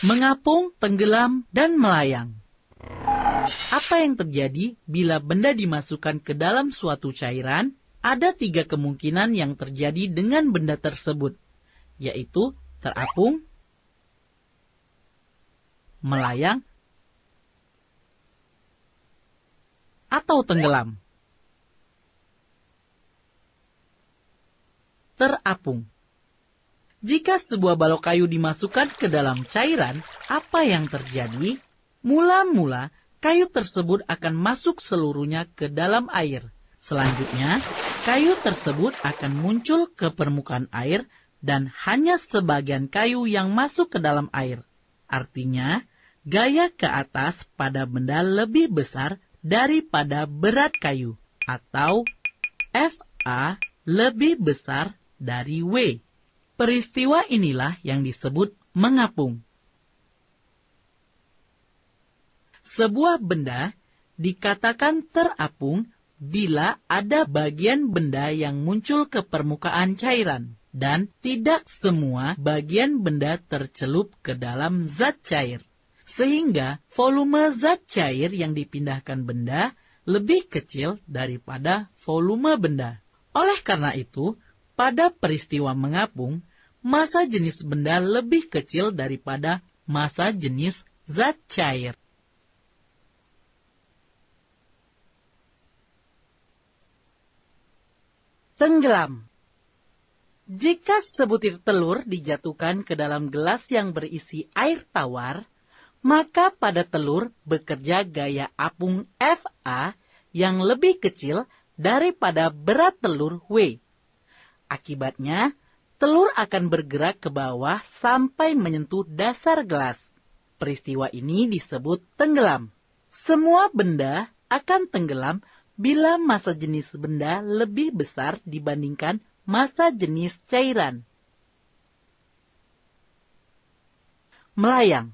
Mengapung, tenggelam, dan melayang. Apa yang terjadi bila benda dimasukkan ke dalam suatu cairan? Ada 3 kemungkinan yang terjadi dengan benda tersebut, yaitu terapung, melayang, atau tenggelam. Terapung. Jika sebuah balok kayu dimasukkan ke dalam cairan, apa yang terjadi? Mula-mula, kayu tersebut akan masuk seluruhnya ke dalam air. Selanjutnya, kayu tersebut akan muncul ke permukaan air dan hanya sebagian kayu yang masuk ke dalam air. Artinya, gaya ke atas pada benda lebih besar daripada berat kayu, atau Fa lebih besar dari W. Peristiwa inilah yang disebut mengapung. Sebuah benda dikatakan terapung bila ada bagian benda yang muncul ke permukaan cairan, dan tidak semua bagian benda tercelup ke dalam zat cair. Sehingga volume zat cair yang dipindahkan benda lebih kecil daripada volume benda. Oleh karena itu, pada peristiwa mengapung, massa jenis benda lebih kecil daripada massa jenis zat cair. Tenggelam. Jika sebutir telur dijatuhkan ke dalam gelas yang berisi air tawar, maka pada telur bekerja gaya apung Fa yang lebih kecil daripada berat telur W. Akibatnya, telur akan bergerak ke bawah sampai menyentuh dasar gelas. Peristiwa ini disebut tenggelam. Semua benda akan tenggelam bila massa jenis benda lebih besar dibandingkan massa jenis cairan. Melayang.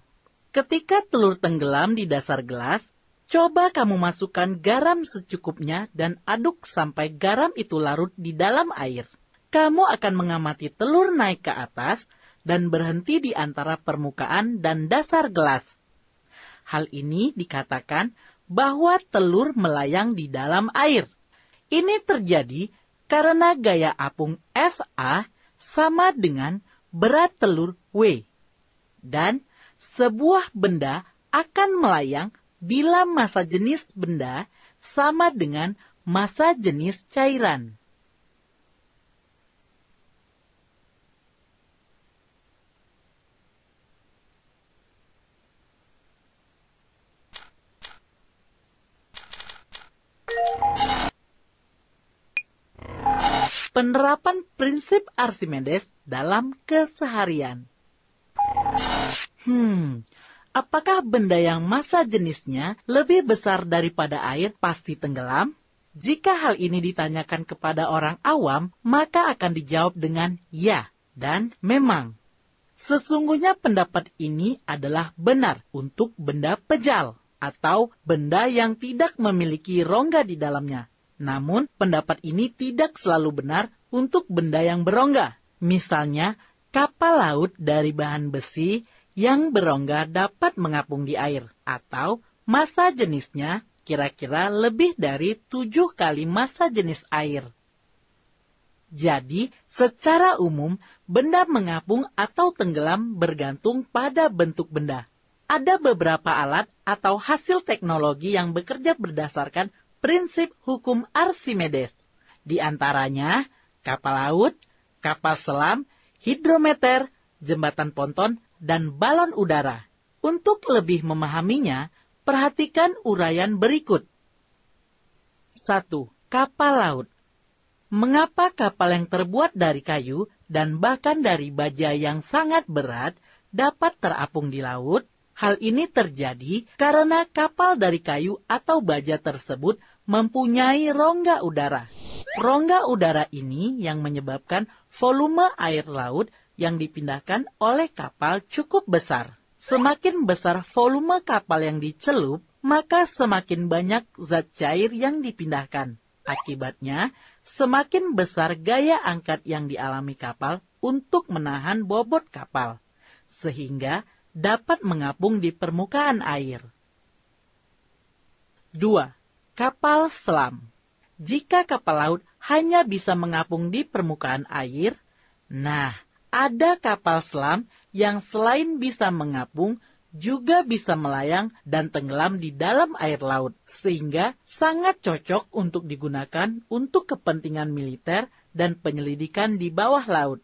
Ketika telur tenggelam di dasar gelas, coba kamu masukkan garam secukupnya dan aduk sampai garam itu larut di dalam air. Kamu akan mengamati telur naik ke atas dan berhenti di antara permukaan dan dasar gelas. Hal ini dikatakan bahwa telur melayang di dalam air. Ini terjadi karena gaya apung Fa sama dengan berat telur W. Dan sebuah benda akan melayang bila massa jenis benda sama dengan massa jenis cairan. Penerapan prinsip Archimedes dalam keseharian. Apakah benda yang massa jenisnya lebih besar daripada air pasti tenggelam? Jika hal ini ditanyakan kepada orang awam, maka akan dijawab dengan ya dan memang. Sesungguhnya pendapat ini adalah benar untuk benda pejal atau benda yang tidak memiliki rongga di dalamnya. Namun, pendapat ini tidak selalu benar untuk benda yang berongga. Misalnya, kapal laut dari bahan besi yang berongga dapat mengapung di air, atau massa jenisnya kira-kira lebih dari 7 kali massa jenis air. Jadi, secara umum, benda mengapung atau tenggelam bergantung pada bentuk benda. Ada beberapa alat atau hasil teknologi yang bekerja berdasarkan prinsip hukum Archimedes. Di antaranya, kapal laut, kapal selam, hidrometer, jembatan ponton, dan balon udara. Untuk lebih memahaminya, perhatikan uraian berikut. 1. Kapal laut. Mengapa kapal yang terbuat dari kayu dan bahkan dari baja yang sangat berat dapat terapung di laut? Hal ini terjadi karena kapal dari kayu atau baja tersebut mempunyai rongga udara. Rongga udara ini yang menyebabkan volume air laut yang dipindahkan oleh kapal cukup besar. Semakin besar volume kapal yang dicelup, maka semakin banyak zat cair yang dipindahkan. Akibatnya, semakin besar gaya angkat yang dialami kapal untuk menahan bobot kapal. Sehingga dapat mengapung di permukaan air. 2. Kapal selam. Jika kapal laut hanya bisa mengapung di permukaan air, nah, ada kapal selam yang selain bisa mengapung, juga bisa melayang dan tenggelam di dalam air laut, sehingga sangat cocok untuk digunakan untuk kepentingan militer dan penyelidikan di bawah laut.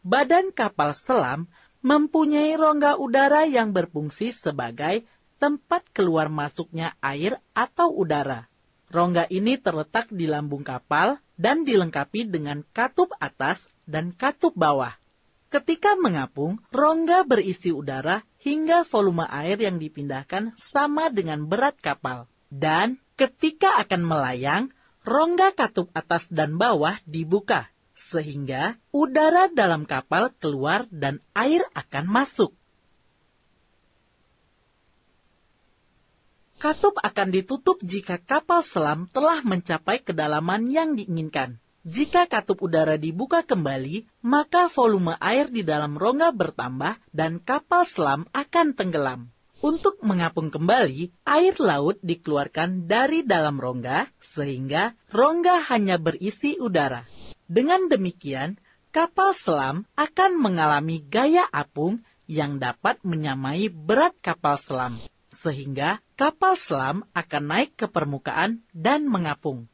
Badan kapal selam mempunyai rongga udara yang berfungsi sebagai tempat keluar masuknya air atau udara. Rongga ini terletak di lambung kapal dan dilengkapi dengan katup atas dan katup bawah. Ketika mengapung, rongga berisi udara hingga volume air yang dipindahkan sama dengan berat kapal. Dan ketika akan melayang, rongga katup atas dan bawah dibuka, sehingga udara dalam kapal keluar dan air akan masuk. Katup akan ditutup jika kapal selam telah mencapai kedalaman yang diinginkan. Jika katup udara dibuka kembali, maka volume air di dalam rongga bertambah dan kapal selam akan tenggelam. Untuk mengapung kembali, air laut dikeluarkan dari dalam rongga, sehingga rongga hanya berisi udara. Dengan demikian, kapal selam akan mengalami gaya apung yang dapat menyamai berat kapal selam, sehingga kapal selam akan naik ke permukaan dan mengapung.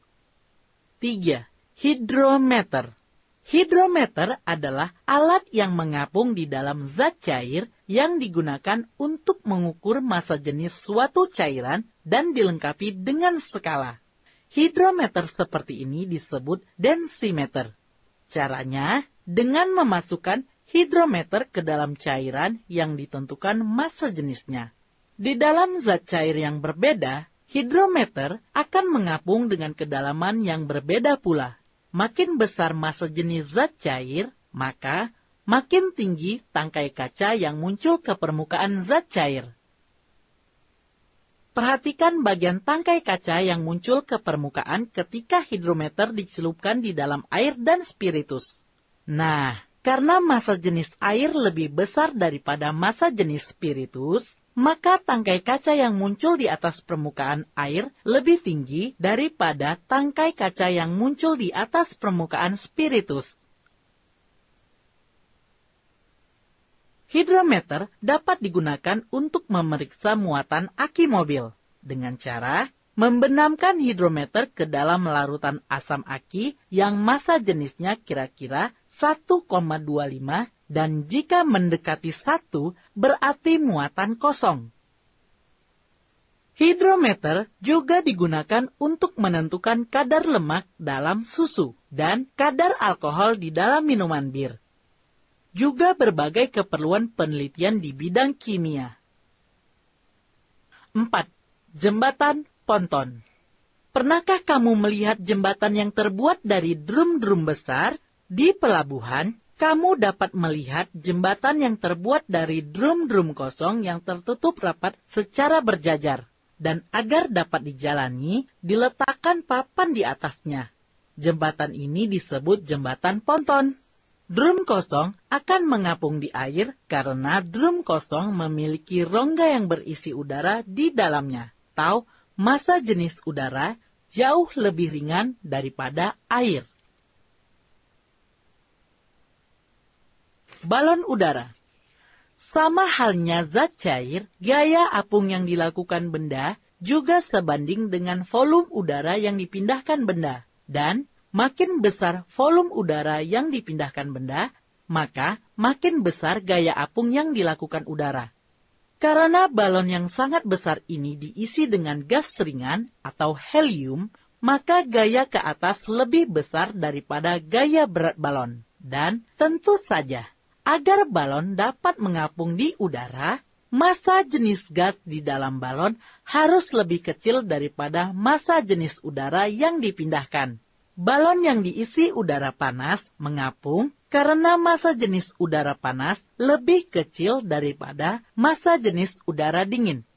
3. Hidrometer. Hidrometer adalah alat yang mengapung di dalam zat cair yang digunakan untuk mengukur massa jenis suatu cairan dan dilengkapi dengan skala. Hidrometer seperti ini disebut densimeter. Caranya dengan memasukkan hidrometer ke dalam cairan yang ditentukan massa jenisnya. Di dalam zat cair yang berbeda, hidrometer akan mengapung dengan kedalaman yang berbeda pula. Makin besar massa jenis zat cair, maka makin tinggi tangkai kaca yang muncul ke permukaan zat cair. Perhatikan bagian tangkai kaca yang muncul ke permukaan ketika hidrometer dicelupkan di dalam air dan spiritus. Nah, karena massa jenis air lebih besar daripada massa jenis spiritus, maka tangkai kaca yang muncul di atas permukaan air lebih tinggi daripada tangkai kaca yang muncul di atas permukaan spiritus. Hidrometer dapat digunakan untuk memeriksa muatan aki mobil dengan cara membenamkan hidrometer ke dalam larutan asam aki yang massa jenisnya kira-kira 1,25 dan jika mendekati 1 berarti muatan kosong. Hidrometer juga digunakan untuk menentukan kadar lemak dalam susu dan kadar alkohol di dalam minuman bir. Juga berbagai keperluan penelitian di bidang kimia. 4. Jembatan ponton. Pernahkah kamu melihat jembatan yang terbuat dari drum-drum besar? Di pelabuhan, kamu dapat melihat jembatan yang terbuat dari drum-drum kosong yang tertutup rapat secara berjajar. Dan agar dapat dijalani, diletakkan papan di atasnya. Jembatan ini disebut jembatan ponton. Drum kosong akan mengapung di air karena drum kosong memiliki rongga yang berisi udara di dalamnya. Atau massa jenis udara jauh lebih ringan daripada air. Balon udara. Sama halnya zat cair, gaya apung yang dilakukan benda juga sebanding dengan volume udara yang dipindahkan benda. Dan makin besar volume udara yang dipindahkan benda, maka makin besar gaya apung yang dilakukan udara. Karena balon yang sangat besar ini diisi dengan gas ringan atau helium, maka gaya ke atas lebih besar daripada gaya berat balon. Dan tentu saja, agar balon dapat mengapung di udara, massa jenis gas di dalam balon harus lebih kecil daripada massa jenis udara yang dipindahkan. Balon yang diisi udara panas mengapung karena massa jenis udara panas lebih kecil daripada massa jenis udara dingin.